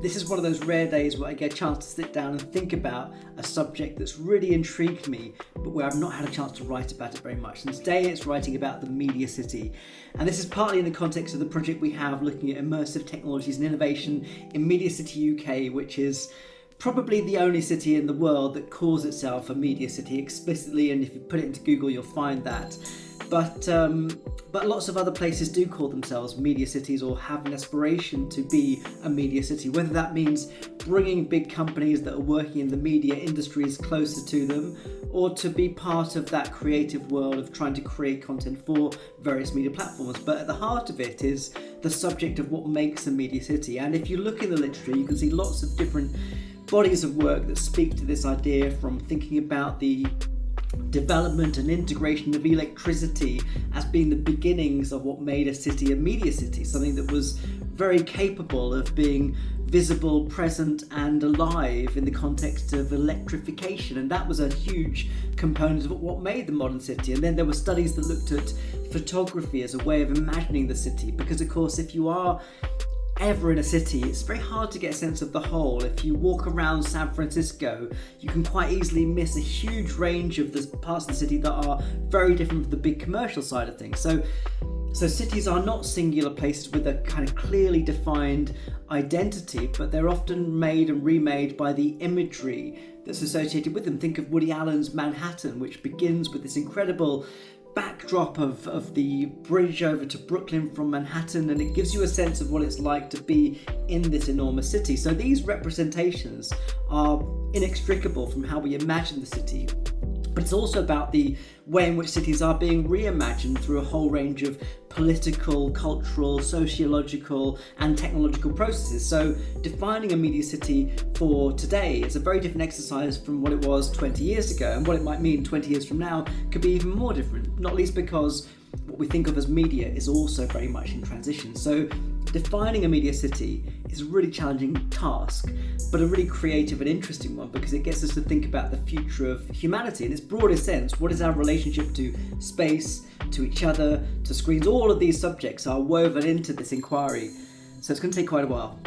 this is one of those rare days where I get a chance to sit down and think about a subject that's really intrigued me, but where I've not had a chance to write about it very much. And today it's writing about the Media City. And this is partly in the context of the project we have looking at immersive technologies and innovation in MediaCityUK, which is probably the only city in the world that calls itself a media city explicitly, and if you put it into Google you'll find that. But lots of other places do call themselves media cities or have an aspiration to be a media city, whether that means bringing big companies that are working in the media industries closer to them, or to be part of that creative world of trying to create content for various media platforms. But at the heart of it is the subject of what makes a media city. And if you look in the literature, you can see lots of different bodies of work that speak to this idea, from thinking about the development and integration of electricity as being the beginnings of what made a city a media city, something that was very capable of being visible, present and alive in the context of electrification, and that was a huge component of what made the modern city. And then there were studies that looked at photography as a way of imagining the city, because of course if you are ever in a city, it's very hard to get a sense of the whole. If you walk around San Francisco, you can quite easily miss a huge range of the parts of the city that are very different from the big commercial side of things. So cities are not singular places with a kind of clearly defined identity, but they're often made and remade by the imagery that's associated with them. Think of Woody Allen's Manhattan, which begins with this incredible backdrop of the bridge over to Brooklyn from Manhattan, and it gives you a sense of what it's like to be in this enormous city. So these representations are inextricable from how we imagine the city, but it's also about the way in which cities are being reimagined through a whole range of political, cultural, sociological and technological processes. So defining a media city for today is a very different exercise from what it was 20 years ago, and what it might mean 20 years from now could be even more different, not least because what we think of as media is also very much in transition. So defining a media city is a really challenging task, but a really creative and interesting one, because it gets us to think about the future of humanity in its broadest sense. What is our relationship to space, to each other, to screens? All of these subjects are woven into this inquiry, so it's going to take quite a while.